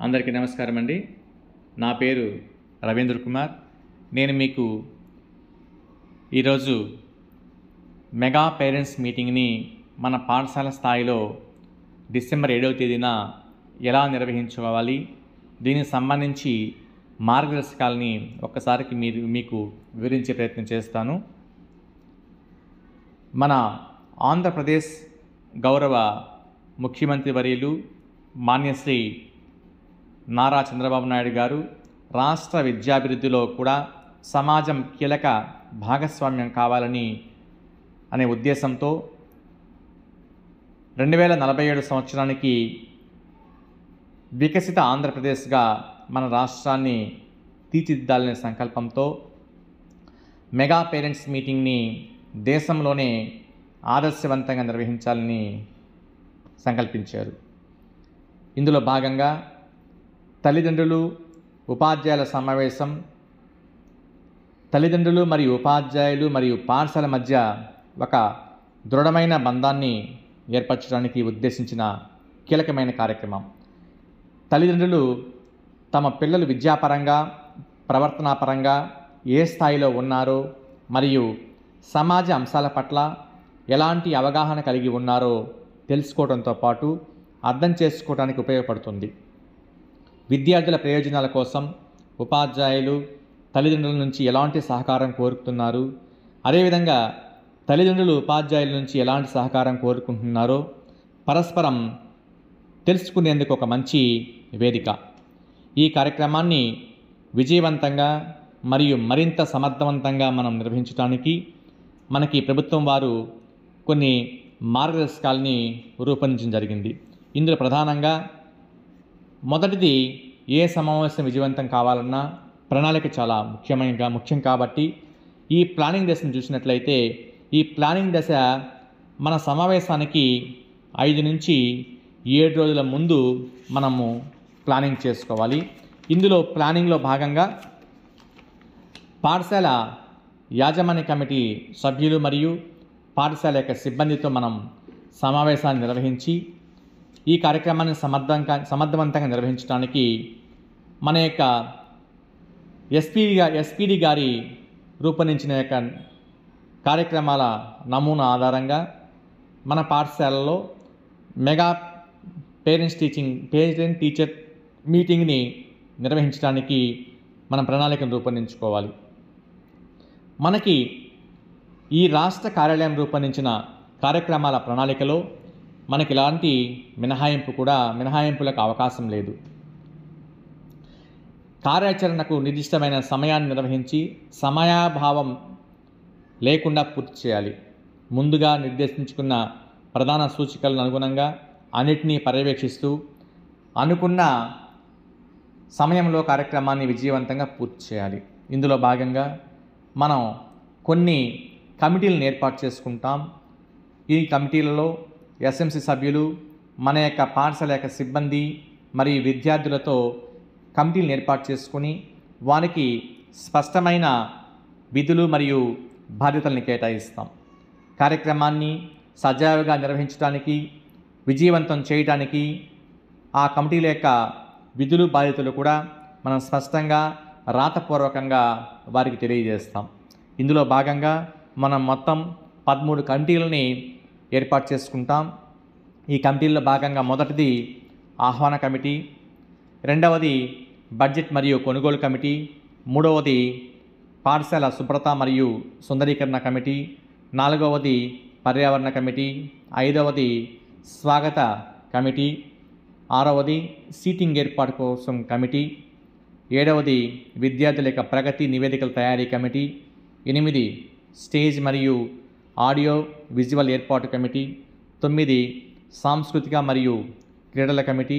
అందరికీ నమస్కారం అండి. నా పేరు రవీంద్ర కుమార్. నేను మీకు ఈరోజు మెగా పేరెంట్స్ మీటింగ్ని మన పాఠశాల స్థాయిలో డిసెంబర్ 7వ తేదీన ఎలా నిర్వహించుకోవాలి, దీనికి సంబంధించి మార్గదర్శకాలని ఒక్కసారికి మీకు వివరించే ప్రయత్నం చేస్తాను. మన ఆంధ్రప్రదేశ్ గౌరవ ముఖ్యమంత్రి వర్యులు మాన్యశ్రీ నారా చంద్రబాబు నాయుడు గారు రాష్ట్ర విద్యాభివృద్ధిలో కూడా సమాజం కీలక భాగస్వామ్యం కావాలని అనే ఉద్దేశంతో 2047 సంవత్సరానికి వికసిత ఆంధ్రప్రదేశ్గా మన రాష్ట్రాన్ని తీర్చిదిద్దాలనే సంకల్పంతో మెగా పేరెంట్స్ మీటింగ్ని దేశంలోనే ఆదర్శవంతంగా నిర్వహించాలని సంకల్పించారు. ఇందులో భాగంగా తల్లిదండ్రులు ఉపాధ్యాయుల సమావేశం, తల్లిదండ్రులు మరియు ఉపాధ్యాయులు మరియు పాఠశాల మధ్య ఒక దృఢమైన బంధాన్ని ఏర్పరచడానికి ఉద్దేశించిన కీలకమైన కార్యక్రమం. తల్లిదండ్రులు తమ పిల్లలు విద్యాపరంగా, ప్రవర్తనాపరంగా ఏ స్థాయిలో ఉన్నారో మరియు సమాజ అంశాల పట్ల ఎలాంటి అవగాహన కలిగి ఉన్నారో తెలుసుకోవడంతో పాటు అర్థం చేసుకోవడానికి ఉపయోగపడుతుంది. విద్యార్థుల ప్రయోజనాల కోసం ఉపాధ్యాయులు తల్లిదండ్రుల నుంచి ఎలాంటి సహకారం కోరుతున్నారు, అదేవిధంగా తల్లిదండ్రులు ఉపాధ్యాయుల నుంచి ఎలాంటి సహకారం కోరుకుంటున్నారో పరస్పరం తెలుసుకునేందుకు ఒక మంచి వేదిక. ఈ కార్యక్రమాన్ని విజయవంతంగా మరియు మరింత సమర్థవంతంగా మనం నిర్వహించడానికి మనకి ప్రభుత్వం వారు కొన్ని మార్గదర్శకాలని రూపొందించడం జరిగింది. ఇందులో ప్రధానంగా మొదటిది, ఏ సమావేశం విజయవంతం కావాలన్నా ప్రణాళిక చాలా ముఖ్యం కాబట్టి ఈ ప్లానింగ్ దశను చూసినట్లయితే ఈ ప్లానింగ్ దశ మన సమావేశానికి 5 నుంచి 7 రోజుల ముందు మనము ప్లానింగ్ చేసుకోవాలి. ఇందులో ప్లానింగ్లో భాగంగా పాఠశాల యాజమాన్య కమిటీ సభ్యులు మరియు పాఠశాల యొక్క సిబ్బందితో మనం సమావేశాన్ని నిర్వహించి ఈ కార్యక్రమాన్ని సమర్థవంతంగా నిర్వహించడానికి మన యొక్క ఎస్పీడి గారి రూపొందించిన యొక్క కార్యక్రమాల నమూనా ఆధారంగా మన పాఠశాలలో మెగా పేరెంట్ టీచర్ మీటింగ్ని నిర్వహించడానికి మనం ప్రణాళికను రూపొందించుకోవాలి. మనకి ఈ రాష్ట్ర కార్యాలయం రూపొందించిన కార్యక్రమాల ప్రణాళికలో మనకి ఎలాంటి మినహాయింపులకు అవకాశం లేదు. కార్యాచరణకు నిర్దిష్టమైన సమయాన్ని నిర్వహించి సమయాభావం లేకుండా పూర్తి చేయాలి. ముందుగా నిర్దేశించుకున్న ప్రధాన సూచికలను అనుగుణంగా అన్నిటినీ పర్యవేక్షిస్తూ అనుకున్న సమయంలో కార్యక్రమాన్ని విజయవంతంగా పూర్తి చేయాలి. ఇందులో భాగంగా మనం కొన్ని కమిటీలను ఏర్పాటు చేసుకుంటాం. ఈ కమిటీలలో ఎస్ఎంసీ సభ్యులు, మన యొక్క పాఠశాల యొక్క సిబ్బంది మరియు విద్యార్థులతో కమిటీలను ఏర్పాటు చేసుకుని వారికి స్పష్టమైన విధులు మరియు బాధ్యతలను కేటాయిస్తాం. కార్యక్రమాన్ని సజావుగా నిర్వహించడానికి, విజయవంతం చేయడానికి ఆ కమిటీల యొక్క విధులు బాధ్యతలు కూడా మనం స్పష్టంగా రాతపూర్వకంగా వారికి తెలియజేస్తాం. ఇందులో భాగంగా మనం మొత్తం 13 కమిటీలని ఏర్పాటు చేసుకుంటాం. ఈ కమిటీల్లో భాగంగా మొదటిది ఆహ్వాన కమిటీ, రెండవది బడ్జెట్ మరియు కొనుగోలు కమిటీ, మూడవది పాఠశాల శుభ్రత మరియు సుందరీకరణ కమిటీ, నాలుగవది పర్యావరణ కమిటీ, ఐదవది స్వాగత కమిటీ, ఆరవది సీటింగ్ ఏర్పాటు కోసం కమిటీ, ఏడవది విద్యార్థుల యొక్క ప్రగతి నివేదికల తయారీ కమిటీ, 8 స్టేజ్ మరియు ఆడియో విజువల్ ఏర్పాటు కమిటీ, 9 సాంస్కృతిక మరియు క్రీడల కమిటీ,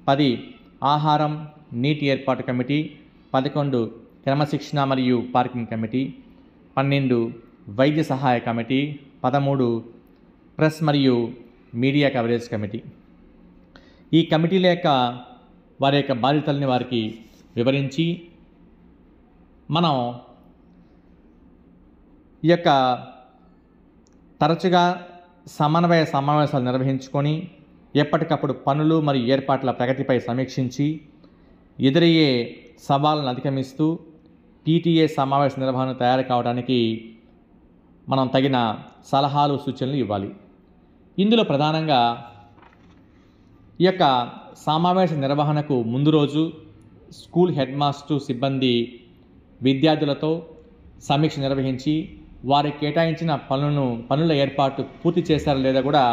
10 ఆహారం నీటి ఏర్పాటు కమిటీ, 11 క్రమశిక్షణ మరియు పార్కింగ్ కమిటీ, 12 వైద్య సహాయ కమిటీ, 13 ప్రెస్ మరియు మీడియా కవరేజ్ కమిటీ. ఈ కమిటీల యొక్క వారి యొక్క బాధ్యతల్ని వారికి వివరించి మనం ఈ యొక్క తరచుగా సమన్వయ సమావేశాలు నిర్వహించుకొని ఎప్పటికప్పుడు పనులు మరియు ఏర్పాట్ల ప్రగతిపై సమీక్షించి ఎదురయ్యే సవాళ్ళను అధిగమిస్తూ PTA సమావేశ నిర్వహణ తయారు కావడానికి మనం తగిన సలహాలు సూచనలు ఇవ్వాలి. ఇందులో ప్రధానంగా ఈ యొక్క సమావేశ నిర్వహణకు ముందు రోజు స్కూల్ హెడ్ మాస్టర్ సిబ్బంది విద్యార్థులతో సమీక్ష నిర్వహించి వారికి కేటాయించిన పనుల ఏర్పాటు పూర్తి చేశారా లేదా కూడా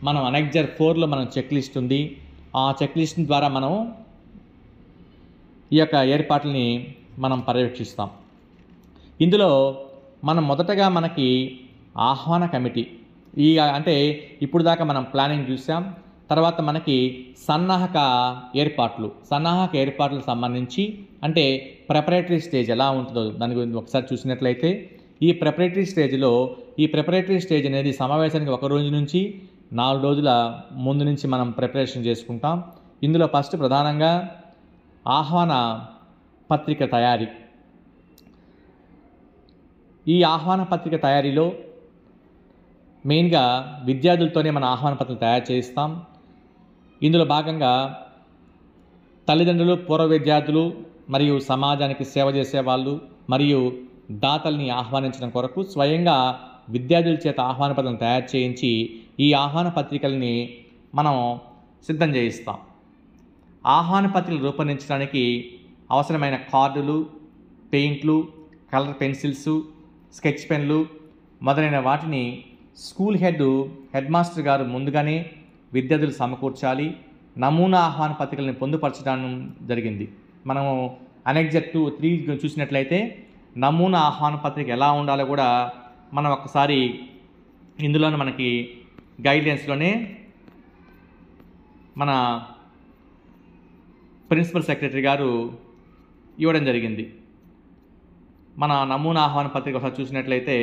మనం అనెక్జర్ 4లో మనం చెక్ లిస్ట్ ఉంది. ఆ చెక్ లిస్ట్ ద్వారా మనం ఈ యొక్క ఏర్పాట్లని మనం పర్యవేక్షిస్తాం. ఇందులో మనం మొదటగా మనకి ఆహ్వాన కమిటీ అంటే ఇప్పుడు దాకా మనం ప్లానింగ్ చూసాం. తర్వాత మనకి సన్నాహక ఏర్పాట్లకు సంబంధించి అంటే ప్రిపరేటరీ స్టేజ్ ఎలా ఉంటుందో దాని గురించి ఒకసారి చూసినట్లయితే ఈ ప్రిపరేటరీ స్టేజ్ అనేది సమావేశానికి 1 రోజు నుంచి 4 రోజుల ముందు నుంచి మనం ప్రిపరేషన్ చేసుకుంటాం. ఇందులో ఫస్ట్ ప్రధానంగా ఆహ్వాన పత్రిక తయారీ. ఈ ఆహ్వాన పత్రిక తయారీలో మెయిన్గా విద్యార్థులతోనే మన ఆహ్వాన పత్రిక తయారు చేయిస్తాం. ఇందులో భాగంగా తల్లిదండ్రులు, పూర్వ విద్యార్థులు మరియు సమాజానికి సేవ చేసేవాళ్ళు మరియు దాతల్ని ఆహ్వానించడం కొరకు స్వయంగా విద్యార్థుల చేత ఆహ్వాన పత్రికలను తయారు చేయించి ఈ ఆహ్వాన పత్రికల్ని మనం సిద్ధం చేయిస్తాం. ఆహ్వాన పత్రికలు రూపొందించడానికి అవసరమైన కార్డులు, పెయింట్లు, కలర్ పెన్సిల్స్, స్కెచ్ పెన్లు మొదలైన వాటిని స్కూల్ హెడ్ మాస్టర్ గారు ముందుగానే విద్యార్థులు సమకూర్చాలి. నమూనా ఆహ్వాన పత్రికలను పొందుపరచడం జరిగింది. మనము అనెక్జర్ 3 చూసినట్లయితే నమూనా ఆహ్వాన పత్రిక ఎలా ఉండాలో కూడా మనం ఒకసారి ఇందులోనే మనకి గైడ్లైన్స్లోనే మన ప్రిన్సిపల్ సెక్రటరీ గారు ఇవ్వడం జరిగింది. మన నమూనా ఆహ్వాన పత్రిక ఒకసారి చూసినట్లయితే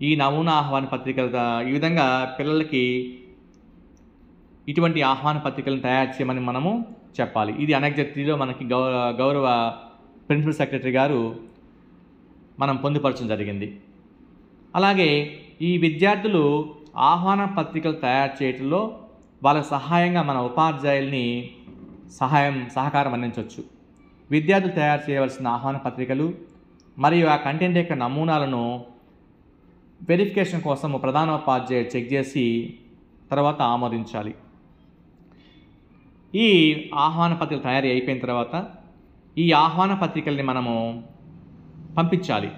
ఈ నమూనా ఆహ్వాన పత్రిక ఈ విధంగా పిల్లలకి ఇటువంటి ఆహ్వాన పత్రికలను తయారు చేయమని మనము చెప్పాలి. ఇది అనెక్జర్ 3లో మనకి గౌరవ ప్రిన్సిపల్ సెక్రటరీ గారు మనం పొందుపరచడం జరిగింది. అలాగే ఈ విద్యార్థులు ఆహ్వాన పత్రికలు తయారు చేయడంలో వాళ్ళకి సహాయంగా మన ఉపాధ్యాయుల్ని సహకారం అందించవచ్చు. విద్యార్థులు తయారు చేయవలసిన ఆహ్వాన పత్రికలు మరియు ఆ కంటెంట్ యొక్క నమూనాలను వెరిఫికేషన్ కోసం ప్రధానోపాధ్యాయుడు చెక్ చేసి తర్వాత ఆమోదించాలి. ఈ ఆహ్వాన పత్రికలు తయారీ అయిపోయిన తర్వాత ఈ ఆహ్వాన పత్రికల్ని మనము పంపించాలి.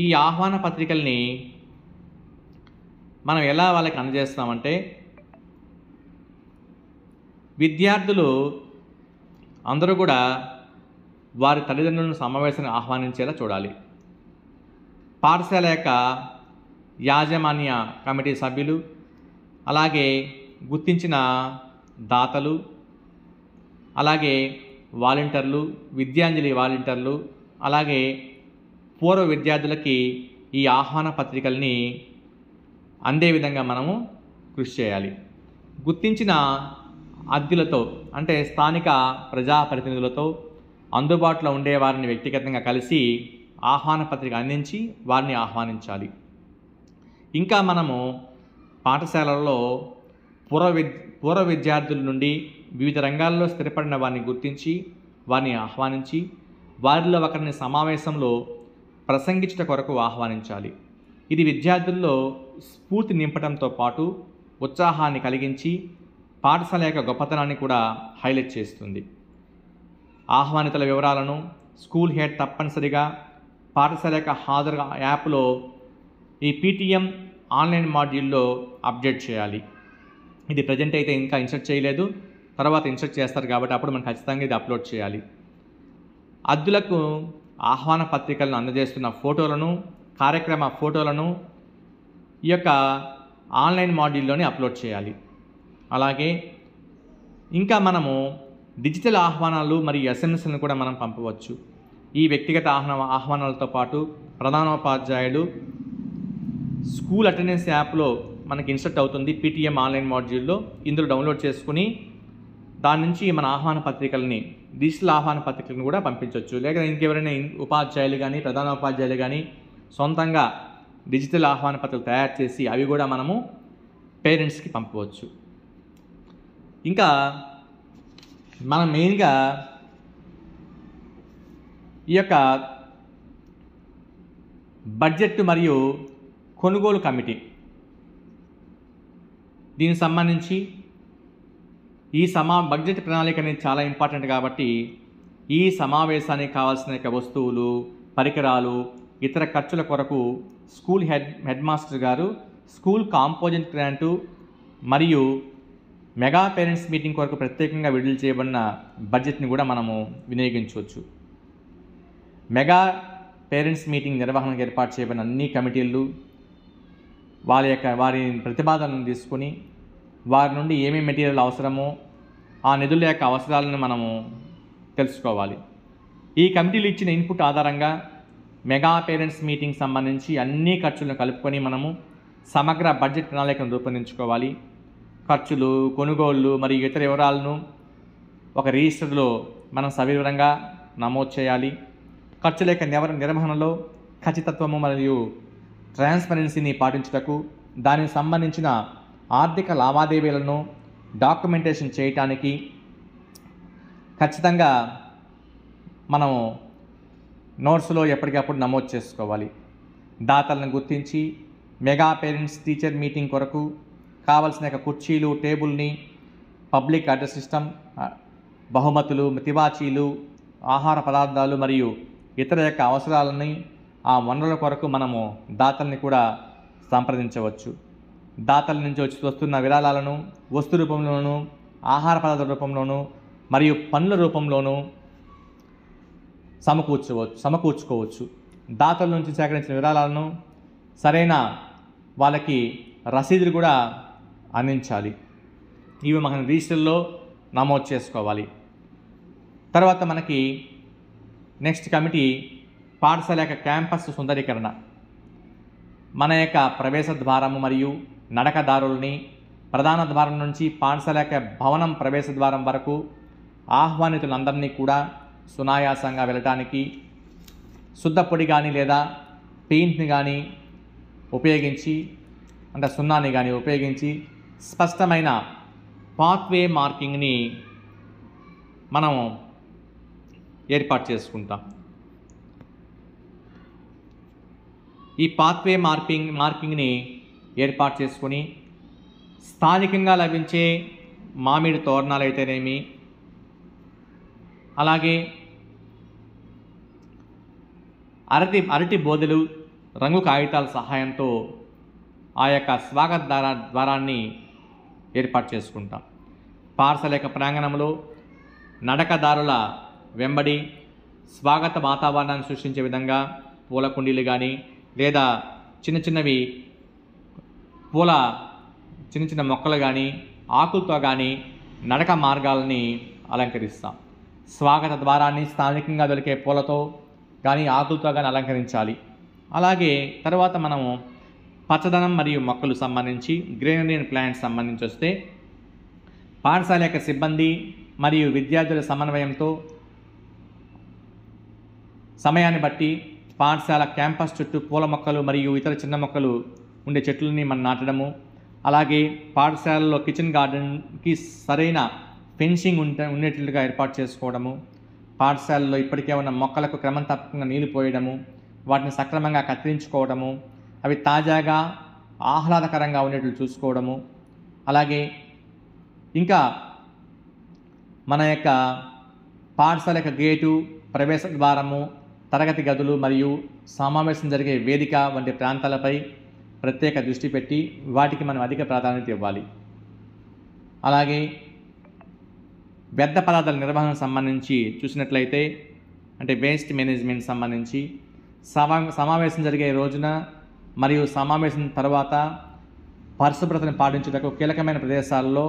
ఈ ఆహ్వాన పత్రికల్ని మనం ఎలా వాళ్ళకి అందజేస్తామంటే విద్యార్థులు అందరూ కూడా వారి తల్లిదండ్రులను సమావేశాన్ని ఆహ్వానించేలా చూడాలి. పాఠశాల యొక్క యాజమాన్య కమిటీ సభ్యులు, అలాగే గుర్తించిన దాతలు, అలాగే వాలంటీర్లు, విద్యాంజలి వాలంటీర్లు, అలాగే పూర్వ విద్యార్థులకి ఈ ఆహ్వాన పత్రికల్ని అందే విధంగా మనము కృషి చేయాలి. గుర్తించిన అతిథులతో అంటే స్థానిక ప్రజాప్రతినిధులతో అందుబాటులో ఉండే వారిని వ్యక్తిగతంగా కలిసి ఆహ్వాన పత్రిక అందించి వారిని ఆహ్వానించాలి. ఇంకా మనము పాఠశాలల్లో పూర్వ విద్యార్థుల నుండి వివిధ రంగాల్లో స్థిరపడిన వారిని గుర్తించి వారిని ఆహ్వానించి వారిలో ఒకరిని సమావేశంలో ప్రసంగించట కొరకు ఆహ్వానించాలి. ఇది విద్యార్థుల్లో స్ఫూర్తి నింపడంతో పాటు ఉత్సాహాన్ని కలిగించి పాఠశాల యొక్క గొప్పతనాన్ని కూడా హైలైట్ చేస్తుంది. ఆహ్వానితుల వివరాలను స్కూల్ హెడ్ తప్పనిసరిగా పాఠశాల యొక్క హాజరు యాప్లో ఈ PTM ఆన్లైన్ మాడ్యూల్లో అప్డేట్ చేయాలి. ఇది ప్రజెంట్ అయితే ఇంకా ఇన్సర్ట్ చేయలేదు, తర్వాత ఇన్సర్ట్ చేస్తారు కాబట్టి అప్పుడు మనం ఖచ్చితంగా ఇది అప్లోడ్ చేయాలి. అద్దులకు ఆహ్వాన పత్రికలను అందజేస్తున్న ఫోటోలను, కార్యక్రమ ఫోటోలను ఈ యొక్క ఆన్లైన్ మాడ్యూల్లోనే అప్లోడ్ చేయాలి. అలాగే ఇంకా మనము డిజిటల్ ఆహ్వానాలు మరియు SMSలను కూడా మనం పంపవచ్చు. ఈ వ్యక్తిగత ఆహ్వానాలతో పాటు ప్రధానోపాధ్యాయుడు స్కూల్ అటెండెన్స్ యాప్లో మనకి ఇన్సర్ట్ అవుతుంది PTM ఆన్లైన్ మాడ్యూల్లో. ఇందులో డౌన్లోడ్ చేసుకుని దాని నుంచి మన ఆహ్వాన పత్రికల్ని, డిజిటల్ ఆహ్వాన పత్రికలను కూడా పంపించవచ్చు. లేక ఇంకెవరైనా ఉపాధ్యాయులు కానీ ప్రధానోపాధ్యాయులు కానీ సొంతంగా డిజిటల్ ఆహ్వాన పత్రికలు తయారు చేసి అవి కూడా మనము పేరెంట్స్కి పంపవచ్చు. ఇంకా మనం మెయిన్గా ఈ యొక్క బడ్జెట్ మరియు కొనుగోలు కమిటీ దీనికి సంబంధించి బడ్జెట్ ప్రణాళిక అనేది చాలా ఇంపార్టెంట్ కాబట్టి ఈ సమావేశానికి కావాల్సిన వస్తువులు, పరికరాలు, ఇతర ఖర్చుల కొరకు స్కూల్ హెడ్ మాస్టర్ గారు స్కూల్ కాంపోజిట్ గ్రాంటు మరియు మెగా పేరెంట్స్ మీటింగ్ కొరకు ప్రత్యేకంగా విడుదల చేయబడిన బడ్జెట్ని కూడా మనము వినియోగించవచ్చు. మెగా పేరెంట్స్ మీటింగ్ నిర్వహణకు ఏర్పాటు చేయబడిన అన్ని కమిటీలు వారి ప్రతిపాదనను తీసుకుని వారి నుండి ఏమేమి మెటీరియల్ అవసరమో ఆ నిధుల యొక్క అవసరాలను మనము తెలుసుకోవాలి. ఈ కమిటీలు ఇచ్చిన ఇన్పుట్ ఆధారంగా మెగా పేరెంట్స్ మీటింగ్ సంబంధించి అన్ని ఖర్చులను కలుపుకొని మనము సమగ్ర బడ్జెట్ ప్రణాళికను రూపొందించుకోవాలి. ఖర్చులు, కొనుగోళ్లు మరియు ఇతర వివరాలను ఒక రిజిస్టర్లో మనం సవివరంగా నమోదు చేయాలి. ఖర్చుల యొక్క నిర్వహణలో ఖచ్చితత్వము మరియు ట్రాన్స్పరెన్సీని పాటించుటకు దానికి సంబంధించిన ఆర్థిక లావాదేవీలను డాక్యుమెంటేషన్ చేయటానికి ఖచ్చితంగా మనము నోట్స్లో ఎప్పటికప్పుడు నమోదు చేసుకోవాలి. దాతలను గుర్తించి మెగా పేరెంట్స్ టీచర్ మీటింగ్ కొరకు కావలసిన కుర్చీలు, టేబుల్ని, పబ్లిక్ అడ్రస్ సిస్టమ్, బహుమతులు, తివాచీలు, ఆహార పదార్థాలు మరియు ఇతర యొక్క అవసరాలని ఆ వనరుల కొరకు మనము దాతల్ని కూడా సంప్రదించవచ్చు. దాతల నుంచి వస్తున్న విరాళాలను వస్తు రూపంలోనూ, ఆహార పదార్థాల రూపంలోనూ మరియు పన్నుల రూపంలోనూ సమకూర్చుకోవచ్చు. దాతల నుంచి సేకరించిన విరాళాలను సరైన వాళ్ళకి రసీదులు కూడా అందించాలి. ఇవి మనం రిజిస్టర్లో నమోదు చేసుకోవాలి. తర్వాత మనకి నెక్స్ట్ కమిటీ పాఠశాల యొక్క క్యాంపస్ సుందరీకరణ. మన యొక్క ప్రవేశ ద్వారము మరియు నడకదారుల్ని ప్రధాన ద్వారం నుంచి పాఠశాల యొక్క భవనం ప్రవేశ ద్వారం వరకు ఆహ్వానితులందరినీ కూడా సునాయాసంగా వెళ్ళటానికి శుద్ధ పొడి కానీ లేదా పెయింట్ని కానీ ఉపయోగించి సున్నాని కానీ ఉపయోగించి స్పష్టమైన పాత్వే మార్కింగ్ని మనం ఏర్పాటు చేసుకుంటాం. ఈ పాత్వే మార్కింగ్ని ఏర్పాటు చేసుకొని స్థానికంగా లభించే మామిడి తోరణాలు అయితేనేమి, అలాగే అరటి బోదెలు, రంగు కాగితాల సహాయంతో ఆ యొక్క స్వాగత ద్వారాన్ని ఏర్పాటు చేసుకుంటాం. పాఠశాల యొక్క ప్రాంగణంలో నడకదారుల వెంబడి స్వాగత వాతావరణాన్ని సృష్టించే విధంగా పూల కుండీలు కానీ లేదా చిన్న చిన్న మొక్కలు కానీ ఆకులతో కానీ నడక మార్గాలని అలంకరిస్తాం. స్వాగత ద్వారాన్ని స్థానికంగా దొరికే పూలతో కానీ ఆకులతో కానీ అలంకరించాలి. అలాగే తర్వాత మనము పచ్చదనం మరియు మొక్కలు సంబంధించి గ్రీనరీ అండ్ ప్లాంట్స్ సంబంధించి వస్తే పాఠశాల యొక్క సిబ్బంది మరియు విద్యార్థుల సమన్వయంతో సమయాన్ని బట్టి పాఠశాల క్యాంపస్ చుట్టూ పూల మొక్కలు మరియు ఇతర చిన్న మొక్కలు ఉండే చెట్లని మనం నాటడము, అలాగే పాఠశాలలో కిచెన్ గార్డెన్కి సరైన ఫెన్సింగ్ ఉండేట్లుగా ఏర్పాటు చేసుకోవడము, పాఠశాలలో ఇప్పటికే ఉన్న మొక్కలకు క్రమం తప్పకుండా నీళ్లు పోయడము, వాటిని సక్రమంగా కత్తిరించుకోవడము, అవి తాజాగా ఆహ్లాదకరంగా ఉండేట్లు చూసుకోవడము, అలాగే ఇంకా మన యొక్క పాఠశాల యొక్క గేటు, ప్రవేశ ద్వారము, తరగతి గదులు మరియు సమావేశం జరిగే వేదిక వంటి ప్రాంతాలపై ప్రత్యేక దృష్టి పెట్టి వాటికి మనం అధిక ప్రాధాన్యత ఇవ్వాలి. అలాగే వ్యర్థ పదార్థాల నిర్వహణ సంబంధించి చూసినట్లయితే వేస్ట్ మేనేజ్మెంట్ సంబంధించి సమావేశం జరిగే రోజున మరియు సమావేశం తర్వాత పరిశుభ్రతను పాటించుటకు కీలకమైన ప్రదేశాల్లో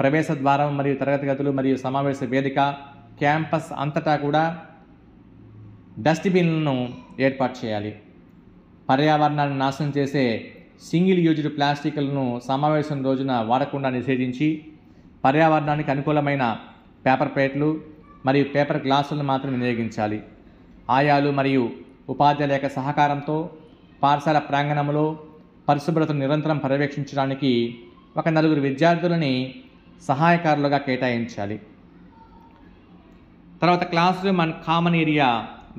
ప్రవేశ ద్వారం మరియు తరగతి గదులు మరియు సమావేశ వేదిక, క్యాంపస్ అంతటా కూడా డస్ట్బిన్లను ఏర్పాటు చేయాలి. పర్యావరణాన్ని నాశనం చేసే సింగిల్ యూజ్డ్ ప్లాస్టిక్లను సమావేశం రోజున వాడకుండా నిషేధించి పర్యావరణానికి అనుకూలమైన పేపర్ ప్లేట్లు మరియు పేపర్ గ్లాసులను మాత్రం వినియోగించాలి. ఆయాలు మరియు ఉపాధ్యాయుల యొక్క సహకారంతో పాఠశాల ప్రాంగణంలో పరిశుభ్రతను నిరంతరం పర్యవేక్షించడానికి ఒక 4 విద్యార్థులని సహాయకారులుగా కేటాయించాలి. తర్వాత class room and common area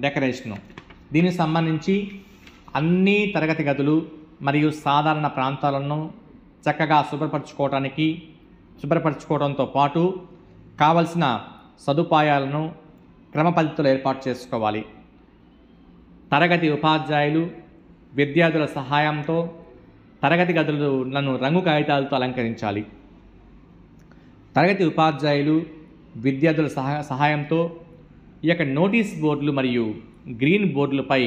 decoration. దీనికి సంబంధించి అన్ని తరగతి గదులు మరియు సాధారణ ప్రాంతాలను చక్కగా శుభ్రపరచుకోవడంతో పాటు కావలసిన సదుపాయాలను క్రమ పద్ధతిలో ఏర్పాటు చేసుకోవాలి. తరగతి ఉపాధ్యాయులు విద్యార్థుల సహాయంతో తరగతి గదులను రంగు కాగితాలతో అలంకరించాలి. తరగతి ఉపాధ్యాయులు విద్యార్థుల సహాయంతో ఈ యొక్క నోటీస్ బోర్డులు మరియు గ్రీన్ బోర్డులపై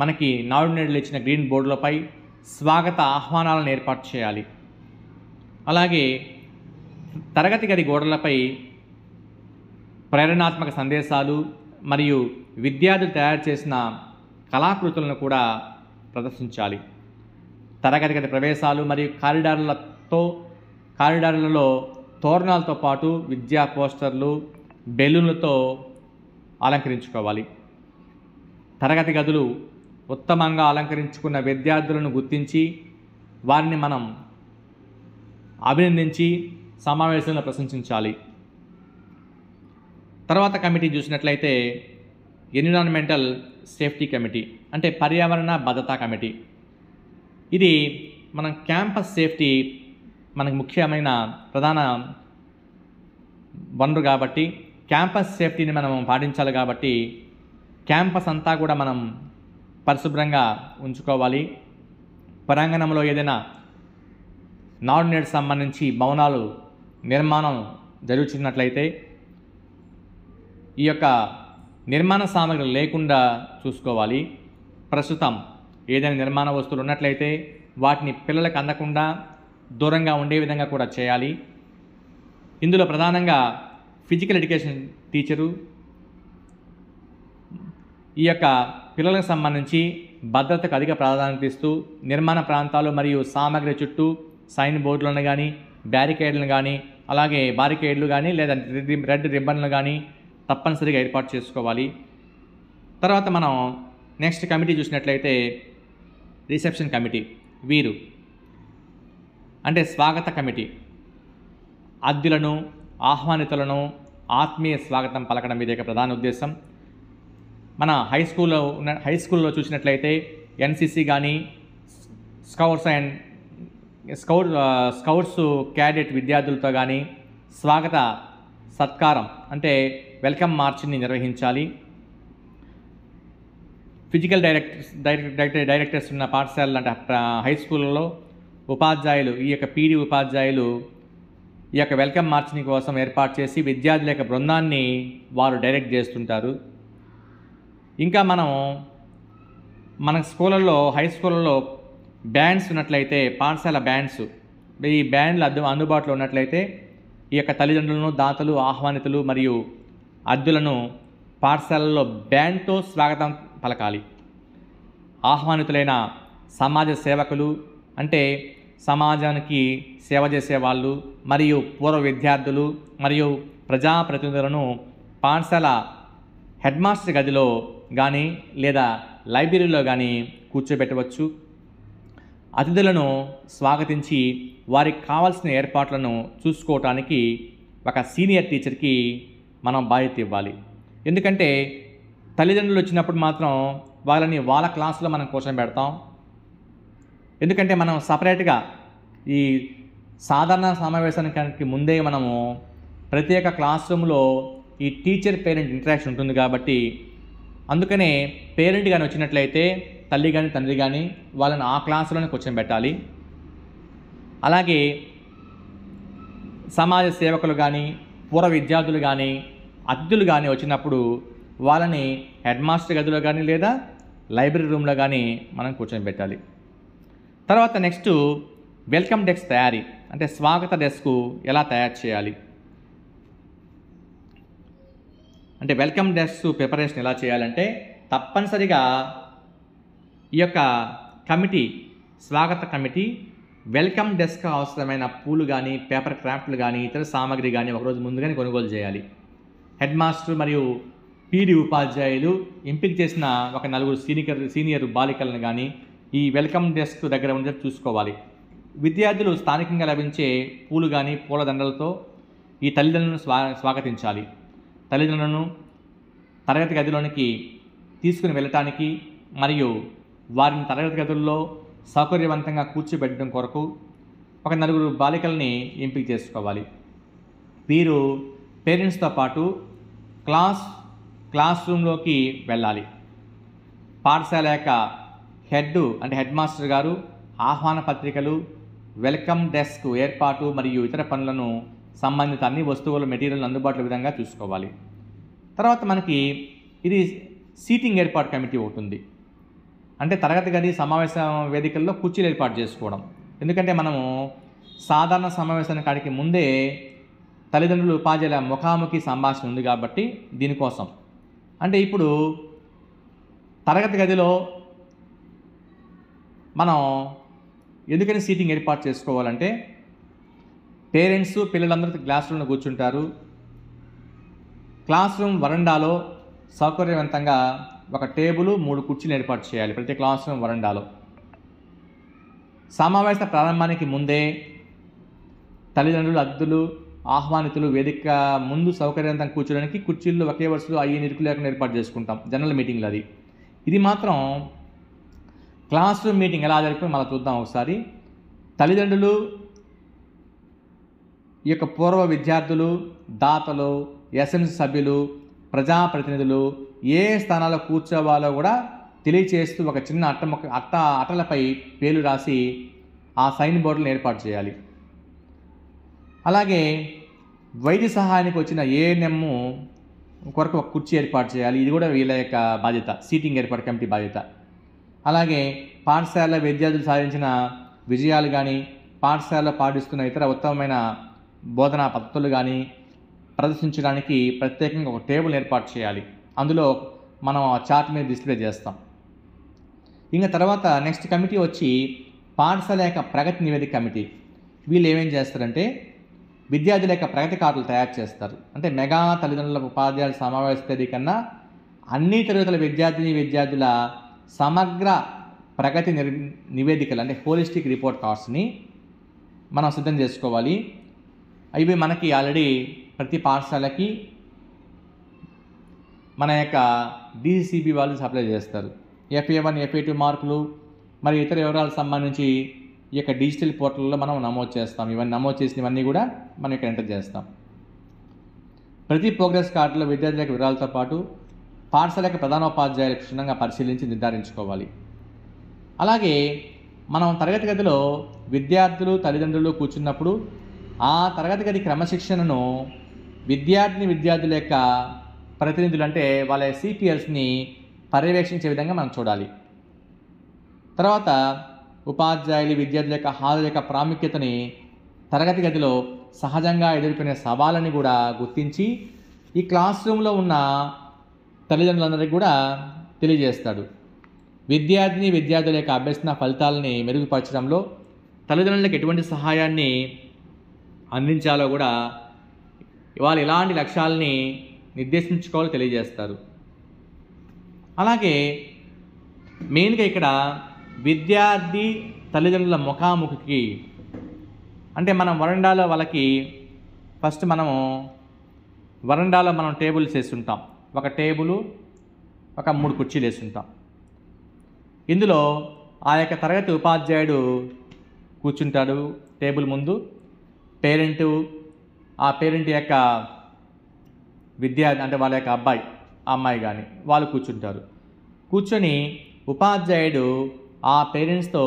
మనకి నాడు నేడులు ఇచ్చిన గ్రీన్ బోర్డులపై స్వాగత ఆహ్వానాలను ఏర్పాటు చేయాలి. అలాగే తరగతి గది గోడలపై ప్రేరణాత్మక సందేశాలు మరియు విద్యార్థులు తయారు చేసిన కళాకృతులను కూడా ప్రదర్శించాలి. తరగతి గది ప్రవేశాలు మరియు కారిడార్లలో తోరణాలతో పాటు విద్యా పోస్టర్లు, బెలూన్లతో అలంకరించుకోవాలి. తరగతి గదులు ఉత్తమంగా అలంకరించుకున్న విద్యార్థులను గుర్తించి వారిని మనం అభినందించి సమావేశంలో ప్రశంసించాలి. తర్వాత కమిటీ చూసినట్లయితే ఎన్విరాన్మెంటల్ సేఫ్టీ కమిటీ, అంటే పర్యావరణ భద్రతా కమిటీ. ఇది మన క్యాంపస్ సేఫ్టీ మనకు ముఖ్యమైన ప్రధాన వనరు కాబట్టి క్యాంపస్ సేఫ్టీని మనం పాటించాలి. కాబట్టి క్యాంపస్ అంతా కూడా మనం పరిశుభ్రంగా ఉంచుకోవాలి. ప్రాంగణంలో ఏదైనా నాడు నేడు సంబంధించి భవనాలు నిర్మాణం జరుగుతున్నట్లయితే ఈ యొక్క నిర్మాణ సామగ్రి లేకుండా చూసుకోవాలి. ప్రస్తుతం ఏదైనా నిర్మాణ వస్తువులు ఉన్నట్లయితే వాటిని పిల్లలకు అందకుండా దూరంగా ఉండే విధంగా కూడా చేయాలి. ఇందులో ప్రధానంగా ఫిజికల్ ఎడ్యుకేషన్ టీచరు ఈ యొక్క పిల్లలకు సంబంధించి భద్రతకు అధిక ప్రాధాన్యత ఇస్తూ నిర్మాణ ప్రాంతాలు మరియు సామగ్రి చుట్టూ సైన్ బోర్డులను కానీ, బ్యారికేడ్లను కానీ, అలాగే బారికేడ్లు కానీ లేదా రెడ్ రిబ్బన్లు కానీ తప్పనిసరిగా ఏర్పాటు చేసుకోవాలి. తర్వాత మనం నెక్స్ట్ కమిటీ చూసినట్లయితే రిసెప్షన్ కమిటీ. వీరు అంటే స్వాగత కమిటీ అతిథులను, ఆహ్వానితులను ఆత్మీయ స్వాగతం పలకడం ఇది ప్రధాన ఉద్దేశం. మన హై స్కూల్లో చూసినట్లయితే ఎన్సిసి కానీ, స్కౌట్స్ క్యాడెట్ విద్యార్థులతో కానీ స్వాగత సత్కారం అంటే వెల్కమ్ మార్చ్ని నిర్వహించాలి. ఫిజికల్ డైరెక్టర్స్ ఉన్న పాఠశాలలు అంటే హై స్కూళ్ళలో ఉపాధ్యాయులు ఈ యొక్క పీడీ ఉపాధ్యాయులు ఈ యొక్క వెల్కమ్ మార్చ్ని కోసం ఏర్పాటు చేసి విద్యార్థుల యొక్క బృందాన్ని వారు డైరెక్ట్ చేస్తుంటారు. ఇంకా మన స్కూళ్ళల్లో హై స్కూళ్ళలో బ్యాండ్స్ ఉన్నట్లయితే పాఠశాల బ్యాండ్స్ ఈ బ్యాండ్లు అందుబాటులో ఉన్నట్లయితే ఈ యొక్క తల్లిదండ్రులను, దాతలు, ఆహ్వానితులు మరియు అతిథులను పాఠశాలల్లో బ్యాండ్తో స్వాగతం పలకాలి. ఆహ్వానితులైన సమాజ సేవకులు అంటే సమాజానికి సేవ చేసేవాళ్ళు మరియు పూర్వ విద్యార్థులు మరియు ప్రజాప్రతినిధులను పాఠశాల హెడ్ మాస్టర్ గదిలో కానీ లేదా లైబ్రరీలో కానీ కూర్చోబెట్టవచ్చు. అతిథులను స్వాగతించి వారికి కావాల్సిన ఏర్పాట్లను చూసుకోవటానికి ఒక సీనియర్ టీచర్కి మనం బాధ్యత ఇవ్వాలి. ఎందుకంటే తల్లిదండ్రులు వచ్చినప్పుడు మాత్రం వాళ్ళ క్లాసులో మనం కూర్చోబెడతాం. ఎందుకంటే మనం సపరేట్గా ఈ సాధారణ సమావేశానికి ముందే మనము ప్రత్యేక క్లాస్ రూమ్లో ఈ టీచర్ పేరెంట్ ఇంటరాక్షన్ ఉంటుంది కాబట్టి అందుకనే పేరెంట్ కానీ వచ్చినట్లయితే తల్లి కానీ తండ్రి కానీ వాళ్ళని ఆ క్లాసులోనే కూర్చోబెట్టాలి. అలాగే సమాజ సేవకులు కానీ, పూర్వ విద్యార్థులు కానీ, అతిథులు కానీ వచ్చినప్పుడు వాళ్ళని హెడ్ మాస్టర్ గదిలో కానీ లేదా లైబ్రరీ రూమ్లో కానీ మనం కూర్చోబెట్టాలి. తర్వాత నెక్స్ట్ వెల్కమ్ డెస్క్ తయారీ, అంటే స్వాగత డెస్క్ ఎలా తయారు చేయాలి, అంటే వెల్కమ్ డెస్క్ ప్రిపరేషన్ ఎలా చేయాలంటే తప్పనిసరిగా ఈ యొక్క కమిటీ, స్వాగత కమిటీ వెల్కమ్ డెస్క్ అవసరమైన పూలు కానీ, పేపర్ క్రాఫ్ట్లు కానీ, ఇతర సామాగ్రి కానీ ఒకరోజు ముందుగానే కొనుగోలు చేయాలి. హెడ్ మాస్టర్ మరియు పీడీ ఉపాధ్యాయులు ఎంపిక చేసిన ఒక 4 సీనియర్ బాలికలను కానీ ఈ వెల్కమ్ డెస్క్ దగ్గర ఉండేది చూసుకోవాలి. విద్యార్థులు స్థానికంగా లభించే పూలు కానీ పూల దండలతో ఈ తల్లిదండ్రులను స్వాగతించాలి. తల్లిదండ్రులను తరగతి గదిలోనికి తీసుకుని వెళ్ళటానికి మరియు వారిని తరగతి గదుల్లో సౌకర్యవంతంగా కూర్చోబెట్టడం కొరకు ఒక 4 బాలికల్ని ఎంపిక చేసుకోవాలి. వీరు పేరెంట్స్తో పాటు క్లాస్ రూమ్లోకి వెళ్ళాలి. పాఠశాల యొక్క హెడ్ మాస్టర్ గారు ఆహ్వాన పత్రికలు, వెల్కమ్ డెస్క్ ఏర్పాటు మరియు ఇతర పనులను సంబంధిత అన్ని వస్తువుల మెటీరియల్ అందుబాటులో విధంగా చూసుకోవాలి. తర్వాత మనకి ఇది సీటింగ్ ఏర్పాటు కమిటీ ఒకటి ఉంది. అంటే తరగతి గది సమావేశ వేదికల్లో కుర్చీలు ఏర్పాటు చేసుకోవడం. ఎందుకంటే మనము సాధారణ సమావేశానికి కాడికి ముందే తల్లిదండ్రులు ఉపాధ్యాయుల ముఖాముఖి సంభాషణ ఉంది కాబట్టి దీనికోసం. అంటే ఇప్పుడు తరగతి గదిలో మనం ఎందుకని సీటింగ్ ఏర్పాటు చేసుకోవాలంటే పేరెంట్స్ పిల్లలందరూ క్లాస్ రూమ్లో కూర్చుంటారు. క్లాస్ రూమ్ వరండాలో సౌకర్యవంతంగా ఒక టేబుల్ 3 కుర్చీలు ఏర్పాటు చేయాలి ప్రతి క్లాస్ రూమ్ వరండాలో. సమావేశ ప్రారంభానికి ముందే తల్లిదండ్రులు, అతిథులు, ఆహ్వానితులు వేదిక ముందు సౌకర్యవంతంగా కూర్చోడానికి కుర్చీల్లో ఒకే వరుసలో ఇరుకు లేకుండా ఏర్పాటు చేసుకుంటాం జనరల్ మీటింగ్లు. ఇది మాత్రం క్లాస్ రూమ్ మీటింగ్ ఎలా జరుగుతుందో మళ్ళీ చూద్దాం ఒకసారి. తల్లిదండ్రులు, ఈ యొక్క పూర్వ విద్యార్థులు, దాతలు, ఎస్ఎంసీ సభ్యులు, ప్రజాప్రతినిధులు ఏ స్థానాల్లో కూర్చోవాలో కూడా తెలియచేస్తూ ఒక చిన్న అట్టలపై పేర్లు రాసి ఆ సైన్ బోర్డులను ఏర్పాటు చేయాలి. అలాగే వైద్య సహాయానికి వచ్చిన ఏఎన్ఎం కొరకు ఒక కుర్చీ ఏర్పాటు చేయాలి. ఇది కూడా వీళ్ళ యొక్క బాధ్యత, సీటింగ్ ఏర్పాటు కమిటీ బాధ్యత. అలాగే పాఠశాల విద్యార్థులు సాధించిన విజయాలు కానీ, పాఠశాలలో పాటిస్తున్న ఇతర ఉత్తమమైన బోధనా పద్ధతులు కానీ ప్రదర్శించడానికి ప్రత్యేకంగా ఒక టేబుల్ ఏర్పాటు చేయాలి. అందులో మనం ఆ చార్ట్ మీద డిస్ప్లే చేస్తాం. ఇంకా తర్వాత నెక్స్ట్ కమిటీ వచ్చి పాఠశాల యొక్క ప్రగతి నివేదిక కమిటీ. వీళ్ళు ఏమేం చేస్తారంటే విద్యార్థుల యొక్క ప్రగతి కార్డులు తయారు చేస్తారు. అంటే మెగా తల్లిదండ్రుల ఉపాధ్యాయుల సమావేశ తేదీ కన్నా అన్ని తరగతుల విద్యార్థుల సమగ్ర ప్రగతి నివేదికలు అంటే హోలిస్టిక్ రిపోర్ట్ కార్డ్స్ని మనం సిద్ధం చేసుకోవాలి. ఇవి మనకి ఆల్రెడీ ప్రతి పాఠశాలకి మన యొక్క DCCB వాళ్ళు సప్లై చేస్తారు. FA1, FA2 మార్కులు మరియు ఇతర వివరాలకు సంబంధించి ఈ యొక్క డిజిటల్ పోర్టల్లో మనం నమోదు చేస్తాం. ఇవన్నీ నమోదు చేసినవన్నీ కూడా మనం ఇక్కడ ఎంటర్ చేస్తాం. ప్రతి ప్రోగ్రెస్ కార్డులో విద్యార్థుల యొక్క వివరాలతో పాటు పాఠశాల యొక్క ప్రధానోపాధ్యాయులు క్షుణ్ణంగా పరిశీలించి నిర్ధారించుకోవాలి. అలాగే మనం తరగతి గదిలో విద్యార్థులు, తల్లిదండ్రులు కూర్చున్నప్పుడు ఆ తరగతి గది క్రమశిక్షణను విద్యార్థుల యొక్క ప్రతినిధులు అంటే వాళ్ళ CPLస్ని పర్యవేక్షించే విధంగా మనం చూడాలి. తర్వాత ఉపాధ్యాయులు విద్యార్థుల యొక్క హాజరు యొక్క ప్రాముఖ్యతని తరగతి గదిలో సహజంగా ఎదుర్కొనే సవాళ్ళని కూడా గుర్తించి ఈ క్లాస్ రూమ్లో ఉన్న తల్లిదండ్రులందరికీ కూడా తెలియజేస్తాడు. విద్యార్థుల యొక్క అభ్యసన ఫలితాలని మెరుగుపరచడంలో తల్లిదండ్రులకు ఎటువంటి సహాయాన్ని అందించాలో కూడా వాళ్ళు ఎలాంటి లక్ష్యాలని నిర్దేశించుకోవాలో తెలియజేస్తారు. అలాగే మెయిన్గా ఇక్కడ విద్యార్థి తల్లిదండ్రుల ముఖాముఖికి అంటే మనం వరండాలో వాళ్ళకి ఫస్ట్ వరండాలో మనం టేబుల్స్ వేస్తుంటాం. ఒక టేబుల్, ఒక 3 కుర్చీలు వేస్తుంటాం. ఇందులో ఆ యొక్క తరగతి ఉపాధ్యాయుడు కూర్చుంటాడు టేబుల్ ముందు. ఆ పేరెంట్ యొక్క విద్యార్థి అంటే వాళ్ళ యొక్క అబ్బాయి, అమ్మాయి కానీ వాళ్ళు కూర్చుంటారు. కూర్చొని ఉపాధ్యాయుడు ఆ పేరెంట్స్తో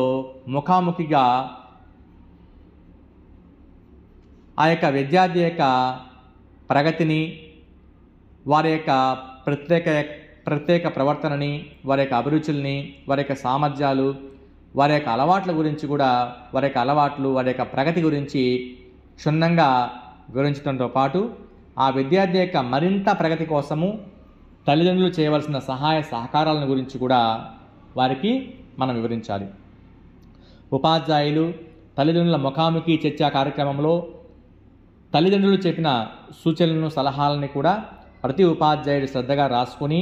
ముఖాముఖిగా ఆ యొక్క విద్యార్థి యొక్క ప్రగతిని, వారి యొక్క ప్రత్యేక ప్రవర్తనని, వారి యొక్క అభిరుచుల్ని, వారి యొక్క సామర్థ్యాలు, వారి యొక్క అలవాట్ల గురించి కూడా వారి యొక్క ప్రగతి గురించి క్షుణ్ణంగా వివరించడంతో పాటు ఆ విద్యార్థి యొక్క మరింత ప్రగతి కోసము తల్లిదండ్రులు చేయవలసిన సహాయ సహకారాలను గురించి కూడా వారికి మనం వివరించాలి. ఉపాధ్యాయులు తల్లిదండ్రుల ముఖాముఖి చర్చా కార్యక్రమంలో తల్లిదండ్రులు చెప్పిన సూచనలను, సలహాలని కూడా ప్రతి ఉపాధ్యాయుడు శ్రద్ధగా రాసుకొని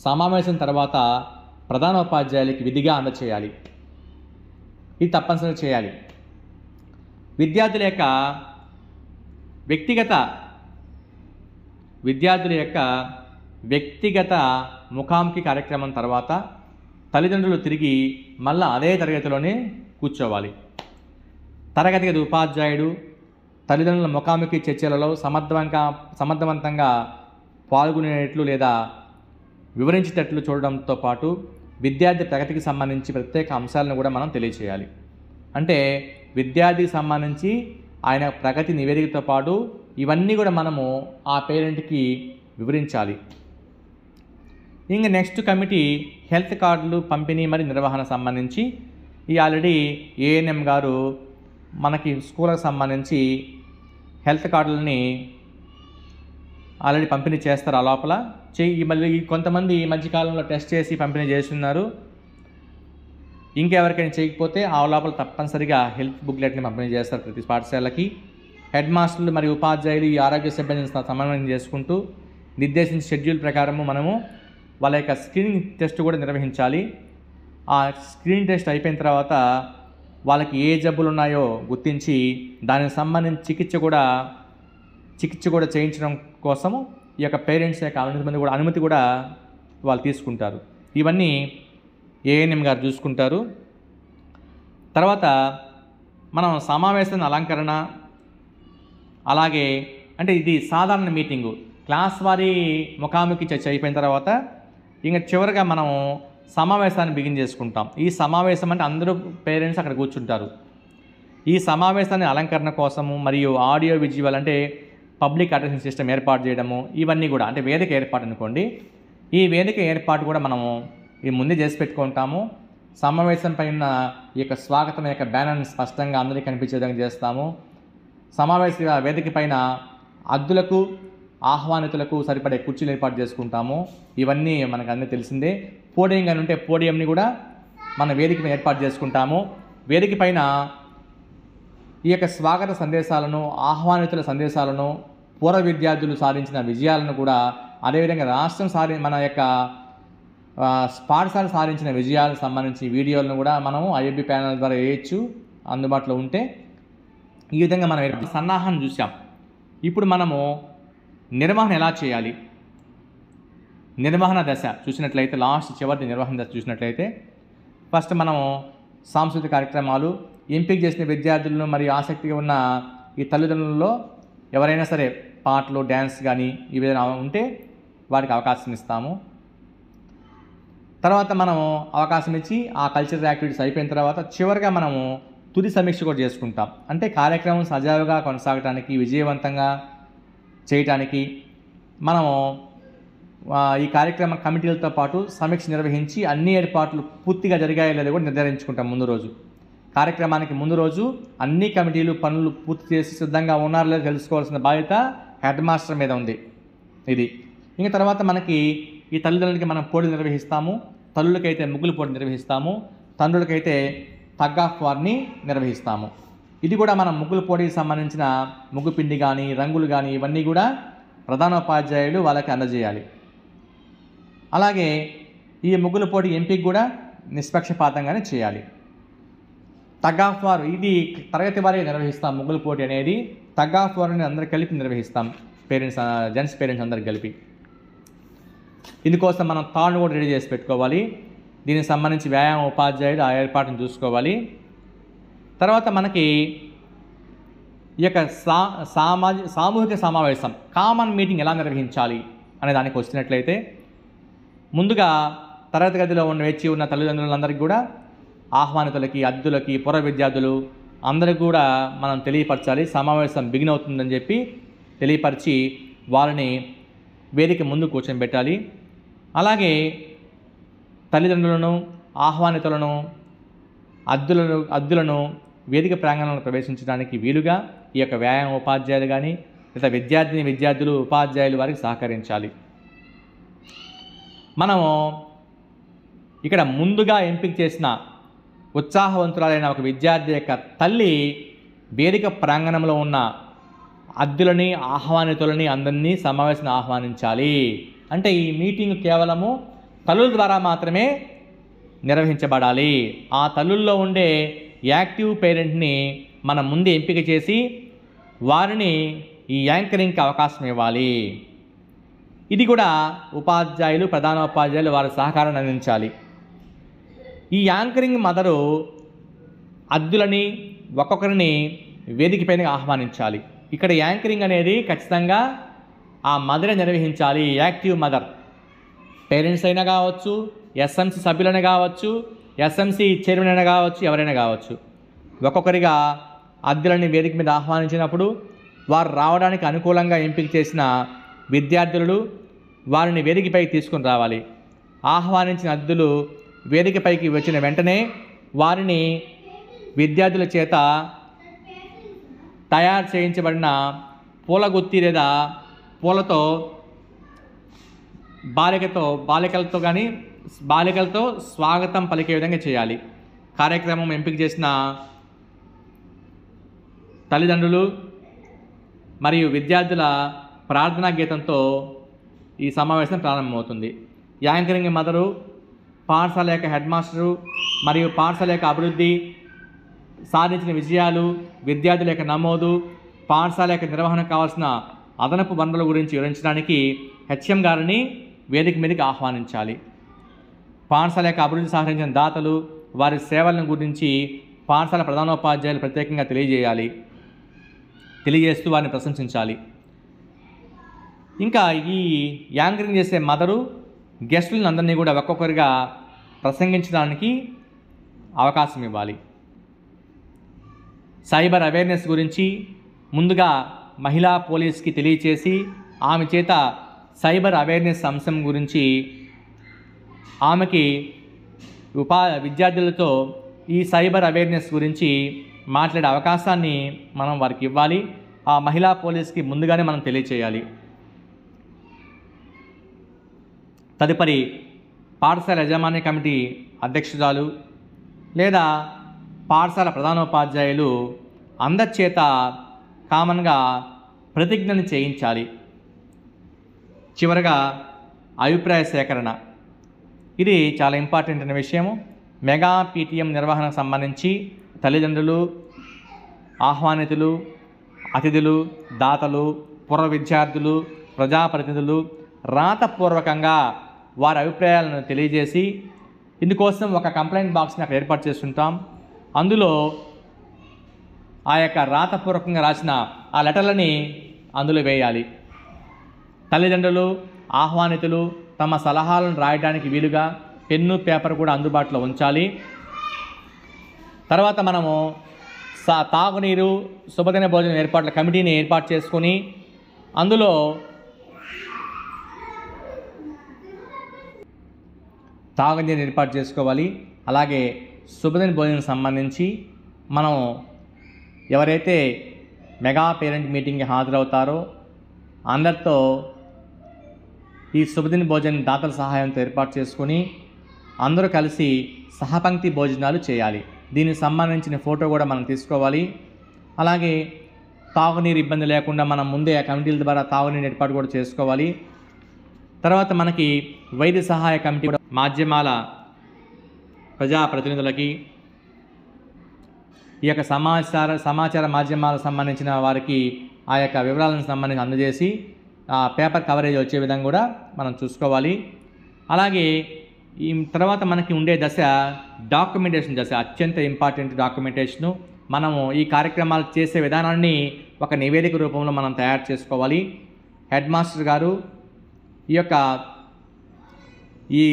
సమావేశం తర్వాత ప్రధానోపాధ్యాయులకి విధిగా అందచేయాలి. ఇది తప్పనిసరిగా చేయాలి. విద్యార్థుల యొక్క వ్యక్తిగత విద్యార్థుల యొక్క వ్యక్తిగత ముఖాముఖి కార్యక్రమం తర్వాత తల్లిదండ్రులు తిరిగి మళ్ళీ అదే తరగతిలోనే కూర్చోవాలి. తరగతి గది ఉపాధ్యాయుడు తల్లిదండ్రుల ముఖాముఖి చర్చలలో సమర్థవంతంగా పాల్గొనేట్లు లేదా వివరించేటట్లు చూడడంతో పాటు విద్యార్థి ప్రగతికి సంబంధించి ప్రత్యేక అంశాలను కూడా మనం తెలియచేయాలి. అంటే విద్యార్థికి సంబంధించి ఆయన ప్రగతి నివేదికతో పాటు ఇవన్నీ కూడా మనము ఆ పేరెంట్కి వివరించాలి. ఇంకా నెక్స్ట్ కమిటీ హెల్త్ కార్డులు పంపిణీ మరియు నిర్వహణ సంబంధించి ఈ ఆల్రెడీ ఏఎన్ఎం గారు మనకి స్కూల్కి సంబంధించి హెల్త్ కార్డులని ఆల్రెడీ పంపిణీ చేస్తారు. ఆ లోపల మళ్ళీ కొంతమంది ఈ మధ్యకాలంలో టెస్ట్ చేసి పంపిణీ చేస్తున్నారు. ఇంకెవరికైనా చేయకపోతే ఆ లోపల తప్పనిసరిగా హెల్త్ బుక్లెట్ని పంపిణీ చేస్తారు ప్రతి పాఠశాలకి. హెడ్ మాస్టర్లు మరియు ఉపాధ్యాయులు ఈ ఆరోగ్య సిబ్బందిని సమన్వయం చేసుకుంటూ నిర్దేశించిన షెడ్యూల్ ప్రకారము మనము వాళ్ళ యొక్క స్క్రీనింగ్ టెస్ట్ కూడా నిర్వహించాలి. ఆ స్క్రీనింగ్ టెస్ట్ అయిపోయిన తర్వాత వాళ్ళకి ఏ జబ్బులు ఉన్నాయో గుర్తించి దానికి సంబంధించి చికిత్స కూడా చేయించడం కోసము ఈ యొక్క పేరెంట్స్ యొక్క అనుమతి కూడా వాళ్ళు తీసుకుంటారు. ఇవన్నీ ఏఎన్ఎం గారు చూసుకుంటారు. తర్వాత మనం సమావేశాన్ని అలంకరణ, అలాగే అంటే ఇది సాధారణ మీటింగు, క్లాస్ వారి ముఖాముఖి చర్చ అయిపోయిన తర్వాత ఇంకా చివరిగా మనం సమావేశాన్ని బిగిన్ చేసుకుంటాం. ఈ సమావేశం అంటే అందరూ పేరెంట్స్ అక్కడ కూర్చుంటారు. ఈ సమావేశాన్ని అలంకరణ కోసము మరియు ఆడియో విజువల్ అంటే పబ్లిక్ అటెన్షన్ సిస్టమ్ ఏర్పాటు చేయడము, ఇవన్నీ కూడా అంటే వేదిక ఏర్పాటు అనుకోండి. ఈ వేదిక ఏర్పాటు కూడా మనము ముందే చేసి పెట్టుకుంటాము. సమావేశం పైన ఈ యొక్క స్వాగతం యొక్క బ్యానర్ని స్పష్టంగా అందరికీ కనిపించే విధంగా చేస్తాము. సమావేశ వేదిక పైన అద్దులకు ఆహ్వానితులకు సరిపడే కుర్చీలు ఏర్పాటు చేసుకుంటాము. ఇవన్నీ మనకు అన్నీ తెలిసిందే. పోడియం కానీ ఉంటే పోడియంని కూడా మన వేదిక ఏర్పాటు చేసుకుంటాము. వేదిక పైన ఈ యొక్క స్వాగత సందేశాలను, ఆహ్వానితుల సందేశాలను, పూర్వ విద్యార్థులు సాధించిన విజయాలను కూడా, అదేవిధంగా రాష్ట్రం మన యొక్క పాఠశాల సాధించిన విజయాలకు సంబంధించి వీడియోలను కూడా మనము ఐఎఫ్బి ప్యానల్ ద్వారా వేయచ్చు అందుబాటులో ఉంటే. ఈ విధంగా మనం సన్నాహాన్ని చూసాం. ఇప్పుడు మనము నిర్వహణ ఎలా చేయాలి, నిర్వహణ దశ చూసినట్లయితే, చివరి నిర్వహణ దశ చూసినట్లయితే ఫస్ట్ మనము సాంస్కృతిక కార్యక్రమాలు, ఎంపిక చేసిన విద్యార్థులను మరియు ఆసక్తిగా ఉన్న ఈ తల్లిదండ్రులలో ఎవరైనా సరే పాటలు, డ్యాన్స్ కానీ ఈ విధంగా ఉంటే వారికి అవకాశం ఇస్తాము. తర్వాత మనము అవకాశం ఇచ్చి ఆ కల్చరల్ యాక్టివిటీస్ అయిపోయిన తర్వాత చివరిగా మనము తుది సమీక్ష కూడా చేసుకుంటాం. అంటే కార్యక్రమం సజావుగా కొనసాగడానికి, విజయవంతంగా చేయటానికి మనము ఈ కార్యక్రమ కమిటీలతో పాటు సమీక్ష నిర్వహించి అన్ని ఏర్పాట్లు పూర్తిగా జరిగాయో లేదో కూడా నిర్ధారించుకుంటాం. ముందు రోజు కార్యక్రమానికి ముందు రోజు అన్ని కమిటీలు పనులు పూర్తి చేసి సిద్ధంగా ఉన్నారో లేదో తెలుసుకోవాల్సిన బాధ్యత హెడ్ మాస్టర్ మీద ఉంది. ఇది ఇంకా తర్వాత మనకి ఈ తల్లిదండ్రులకి మనం పోటీ నిర్వహిస్తాము. తల్లులకైతే ముగ్గులు పోటీ నిర్వహిస్తాము, తండ్రులకైతే టగ్ ఆఫ్ వార్ని నిర్వహిస్తాము. ఇది కూడా మనం ముగ్గుల పోటీకి సంబంధించిన ముగ్గు పిండి కానీ, రంగులు కానీ ఇవన్నీ కూడా ప్రధానోపాధ్యాయులు వాళ్ళకి అందజేయాలి. అలాగే ఈ ముగ్గుల పోటీ ఎంపిక కూడా నిష్పక్షపాతంగానే చేయాలి. టగ్ ఆఫ్ వార్ ఇది తరగతి వారే నిర్వహిస్తాం. ముగ్గుల పోటీ అనేది టగ్ ఆఫ్ వార్ని అందరు కలిపి నిర్వహిస్తాం. జెంట్స్ పేరెంట్స్ అందరికి కలిపి. ఇందుకోసం మనం తాళ్ళు కూడా రెడీ చేసి పెట్టుకోవాలి. దీనికి సంబంధించి వ్యాయామ ఉపాధ్యాయుడు ఆ ఏర్పాటును చూసుకోవాలి. తర్వాత మనకి ఈ యొక్క సామూహిక సమావేశం, కామన్ మీటింగ్ ఎలా నిర్వహించాలి అనే దానికి వచ్చినట్లయితే, ముందుగా తరగతి గదిలో వేచి ఉన్న తల్లిదండ్రులందరికీ కూడా, ఆహ్వానితులకి, అతిథులకి, పూర్వ విద్యార్థులు అందరికీ కూడా మనం తెలియపరచాలి. సమావేశం బిగిన్ అవుతుందని చెప్పి తెలియపరిచి వారిని వేదిక ముందు కూర్చోబెట్టాలి. అలాగే తల్లిదండ్రులను, ఆహ్వానితులను, అద్దులను వేదిక ప్రాంగణంలో ప్రవేశించడానికి వీలుగా ఈ యొక్క వ్యాయామ ఉపాధ్యాయులు కానీ లేదా విద్యార్థులు, ఉపాధ్యాయులు వారికి సహకరించాలి. మనము ఇక్కడ ముందుగా ఎంపిక చేసిన ఉత్సాహవంతురాలైన ఒక విద్యార్థి యొక్క తల్లి వేదిక ప్రాంగణంలో ఉన్న అద్దులని, ఆహ్వానితులని అందరినీ సమావేశం ఆహ్వానించాలి. అంటే ఈ మీటింగ్ కేవలము తల్లుల ద్వారా మాత్రమే నిర్వహించబడాలి. ఆ తల్లుల్లో ఉండే యాక్టివ్ పేరెంట్ని మనం ముందే ఎంపిక చేసి వారిని ఈ యాంకరింగ్కి అవకాశం ఇవ్వాలి. ఇది కూడా ఉపాధ్యాయులు, ప్రధానోపాధ్యాయులు వారి సహకారాన్ని అందించాలి. ఈ యాంకరింగ్ మదరు అద్దులని ఒక్కొక్కరిని వేదిక పైన ఆహ్వానించాలి. ఇక్కడ యాంకరింగ్ అనేది ఖచ్చితంగా ఆ మదరే నిర్వహించాలి. యాక్టివ్ మదర్, పేరెంట్స్ అయినా కావచ్చు, ఎస్ఎంసీ సభ్యులైనా కావచ్చు, ఎస్ఎంసీ చైర్మన్ అయినా కావచ్చు, ఎవరైనా కావచ్చు. ఒక్కొక్కరిగా అద్దులని వేదిక మీద ఆహ్వానించినప్పుడు వారు రావడానికి అనుకూలంగా ఎంపిక చేసిన విద్యార్థులు వారిని వేదికపైకి తీసుకుని రావాలి. ఆహ్వానించిన అద్దులు వేదికపైకి వచ్చిన వెంటనే వారిని విద్యార్థుల చేత తయారు చేయించబడిన పూల గుత్తి లేదా పూలతో బాలికలతో స్వాగతం పలికే విధంగా చేయాలి. కార్యక్రమం ఎంపిక చేసిన తల్లిదండ్రులు మరియు విద్యార్థుల ప్రార్థనా గీతంతో ఈ సమావేశం ప్రారంభమవుతుంది. యాంకరింగ్ మదరు పాఠశాల యొక్క హెడ్ మాస్టరు మరియు పాఠశాల యొక్క అభివృద్ధి, సాధించిన విజయాలు, విద్యార్థుల యొక్క నమోదు, పాఠశాల యొక్క నిర్వహణకు కావాల్సిన అదనపు వనరుల గురించి వివరించడానికి హెచ్ఎం గారిని వేదిక మీదకి ఆహ్వానించాలి. పాఠశాల యొక్క అభివృద్ధి సాధించిన దాతలు, వారి సేవలను గురించి పాఠశాల ప్రధానోపాధ్యాయులు ప్రత్యేకంగా తెలియజేస్తూ వారిని ప్రశంసించాలి. ఇంకా ఈ యాంకరింగ్ చేసే మదరు గెస్టులను అందరినీ కూడా ఒక్కొక్కరిగా ప్రసంగించడానికి అవకాశం ఇవ్వాలి. సైబర్ అవేర్నెస్ గురించి ముందుగా మహిళా పోలీస్కి తెలియచేసి ఆమె చేత సైబర్ అవేర్నెస్ అంశం గురించి ఆమెకి విద్యార్థులతో ఈ సైబర్ అవేర్నెస్ గురించి మాట్లాడే అవకాశాన్ని మనం వారికి ఇవ్వాలి. ఆ మహిళా పోలీస్కి ముందుగానే మనం తెలియచేయాలి. తదుపరి పాఠశాల యాజమాన్య కమిటీ అధ్యక్షురాలు లేదా పాఠశాల ప్రధానోపాధ్యాయులు అందరి చేత కామన్గా ప్రతిజ్ఞను చేయించాలి. చివరగా అభిప్రాయ సేకరణ, ఇది చాలా ఇంపార్టెంట్ అయిన విషయము. మెగా పీటీఎం నిర్వహణకు సంబంధించి తల్లిదండ్రులు, ఆహ్వానితులు, అతిథులు, దాతలు, పూర్వ విద్యార్థులు, ప్రజాప్రతినిధులు రాతపూర్వకంగా వారి అభిప్రాయాలను తెలియజేసి ఇందుకోసం ఒక కంప్లైంట్ బాక్స్ని అక్కడ ఏర్పాటు చేస్తుంటాం. అందులో ఆ యొక్క రాతపూర్వకంగా రాసిన ఆ లెటర్లని అందులో వేయాలి. తల్లిదండ్రులు, ఆహ్వానితులు తమ సలహాలను రాయడానికి వీలుగా పెన్ను, పేపర్ కూడా అందుబాటులో ఉంచాలి. తర్వాత మనము తాగునీరు, శుభదిన భోజనం ఏర్పాట్ల కమిటీని ఏర్పాటు చేసుకొని అందులో తాగునీరు ఏర్పాటు చేసుకోవాలి. అలాగే శుభదిన భోజనం సంబంధించి మనం ఎవరైతే మెగా పేరెంట్ మీటింగ్కి హాజరవుతారో అందరితో ఈ శుభదిన భోజనం దాతల సహాయంతో ఏర్పాటు చేసుకొని అందరూ కలిసి సహపంక్తి భోజనాలు చేయాలి. దీనికి సంబంధించిన ఫోటో కూడా మనం తీసుకోవాలి. అలాగే తాగునీరు ఇబ్బంది లేకుండా మనం ముందే ఆ కమిటీల ద్వారా తాగునీరు ఏర్పాటు కూడా చేసుకోవాలి. తర్వాత మనకి వైద్య సహాయ కమిటీ కూడా మాధ్యమాల ప్రజాప్రతినిధులకి, ఈ యొక్క సమాచార మాధ్యమాలకు సంబంధించిన వారికి ఆ యొక్క వివరాలను సంబంధించి అందజేసి పేపర్ కవరేజ్ వచ్చే విధంగా కూడా మనం చూసుకోవాలి. అలాగే ఈ తర్వాత మనకి ఉండే దశ డాక్యుమెంటేషన్ దశ, అత్యంత ఇంపార్టెంట్ డాక్యుమెంటేషను. మనము ఈ కార్యక్రమాలు చేసే విధానాన్ని ఒక నివేదిక రూపంలో మనం తయారు చేసుకోవాలి. హెడ్ మాస్టర్ గారు ఈ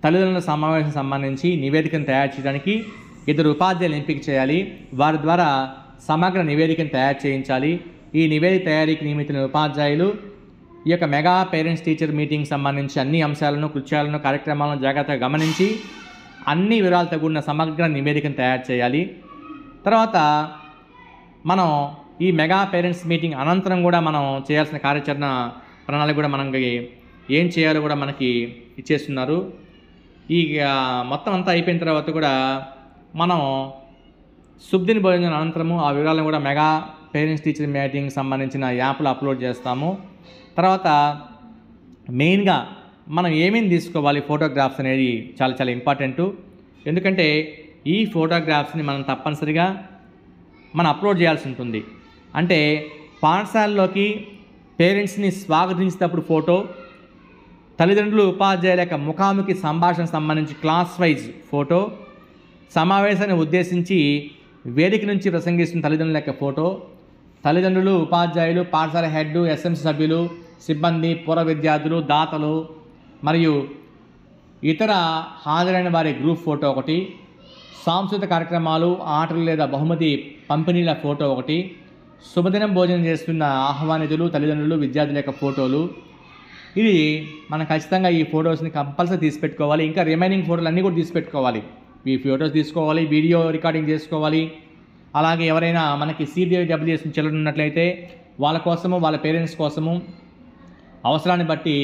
తల్లిదండ్రుల సమావేశం సంబంధించి నివేదికను తయారు చేయడానికి 2 ఉపాధ్యాయులు ఎంపిక చేయాలి. వారి ద్వారా సమగ్ర నివేదికను తయారు చేయించాలి. ఈ నివేదిక తయారీకి నియమితున్న ఉపాధ్యాయులు ఈ యొక్క మెగా పేరెంట్స్ టీచర్ మీటింగ్ సంబంధించి అన్ని అంశాలను, కృత్యాలను, కార్యక్రమాలను జాగ్రత్తగా గమనించి అన్ని వివరాలతో కూడిన సమగ్ర నివేదికను తయారు చేయాలి. తర్వాత మనం ఈ మెగా పేరెంట్స్ మీటింగ్ అనంతరం కూడా మనం చేయాల్సిన కార్యాచరణ ప్రణాళిక కూడా మనకి ఏం చేయాలో కూడా మనకి ఇచ్చేస్తున్నారు. ఈ మొత్తం అంతా అయిపోయిన తర్వాత కూడా మనం శుభదిన భోజనం అనంతరము ఆ వివరాలను కూడా మెగా పేరెంట్స్ టీచర్ మీటింగ్ సంబంధించిన యాప్లో అప్లోడ్ చేస్తాము. తర్వాత మెయిన్గా మనం ఏమేమి తీసుకోవాలి, ఫోటోగ్రాఫ్స్ అనేది చాలా చాలా ఇంపార్టెంటు. ఎందుకంటే ఈ ఫోటోగ్రాఫ్స్ని మనం తప్పనిసరిగా మనం అప్లోడ్ చేయాల్సి ఉంటుంది. అంటే పాఠశాలలోకి పేరెంట్స్ని స్వాగతించేటప్పుడు ఫోటో, తల్లిదండ్రులు ఉపాధ్యాయుల యొక్క ముఖాముఖి సంభాషణ సంబంధించి క్లాస్ వైజ్ ఫోటో, సమావేశాన్ని ఉద్దేశించి వేదిక నుంచి ప్రసంగిస్తున్న తల్లిదండ్రుల యొక్క ఫోటో, తల్లిదండ్రులు, ఉపాధ్యాయులు, పాఠశాల హెడ్, ఎస్ఎంసీ సభ్యులు, సిబ్బంది, పూర్వ విద్యార్థులు, దాతలు మరియు ఇతర హాజరైన వారి గ్రూప్ ఫోటో ఒకటి, సాంస్కృతిక కార్యక్రమాలు, ఆటలు లేదా బహుమతి పంపిణీల ఫోటో ఒకటి, శుభదినం భోజనం చేస్తున్న ఆహ్వానితులు, తల్లిదండ్రులు, విద్యార్థుల యొక్క ఫోటోలు. ఇది మనం ఖచ్చితంగా ఈ ఫొటోస్ని కంపల్సరీ తీసిపెట్టుకోవాలి. ఇంకా రిమైనింగ్ ఫోటోలు అన్నీ కూడా తీసిపెట్టుకోవాలి. ఈ ఫొటోస్ తీసుకోవాలి, వీడియో రికార్డింగ్ చేసుకోవాలి. అలాగే ఎవరైనా మనకి CWS చిల్డ్రన్ ఉన్నట్లయితే వాళ్ళ కోసము, వాళ్ళ పేరెంట్స్ కోసము అవసరాన్ని బట్టి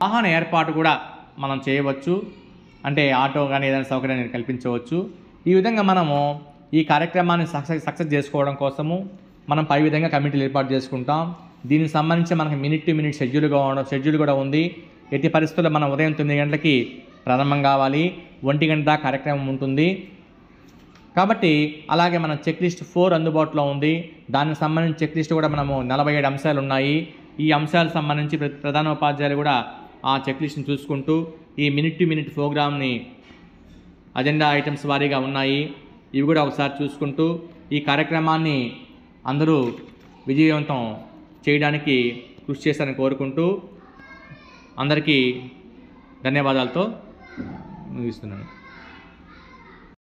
వాహన ఏర్పాటు కూడా మనం చేయవచ్చు. అంటే ఆటో కానీ ఏదైనా సౌకర్యాన్ని కల్పించవచ్చు. ఈ విధంగా మనము ఈ కార్యక్రమాన్ని సక్సెస్ చేసుకోవడం కోసము మనం పై విధంగా కమిటీలు ఏర్పాటు చేసుకుంటాం. దీనికి సంబంధించి మనకి మినిట్ టు మినిట్ షెడ్యూల్ కూడా ఉంది. ఎట్టి పరిస్థితుల్లో మనం ఉదయం 9 గంటలకి ప్రారంభం కావాలి, 1 గంట దాకా కార్యక్రమం ఉంటుంది. కాబట్టి అలాగే మన చెక్ లిస్ట్ 4 అందుబాటులో ఉంది. దానికి సంబంధించి చెక్ లిస్ట్ కూడా మనము 47 అంశాలు ఉన్నాయి. ఈ అంశాలకు సంబంధించి ప్రధాన ఉపాధ్యాయులు కూడా ఆ చెక్ లిస్ట్ని చూసుకుంటూ ఈ మినిట్ టు మినిట్ ప్రోగ్రామ్ని అజెండా ఐటమ్స్ వారీగా ఉన్నాయి. ఇవి కూడా ఒకసారి చూసుకుంటూ ఈ కార్యక్రమాన్ని అందరూ విజయవంతం చేయడానికి కృషి చేస్తారని కోరుకుంటూ అందరికీ ధన్యవాదాలతో ముగిస్తున్నాను.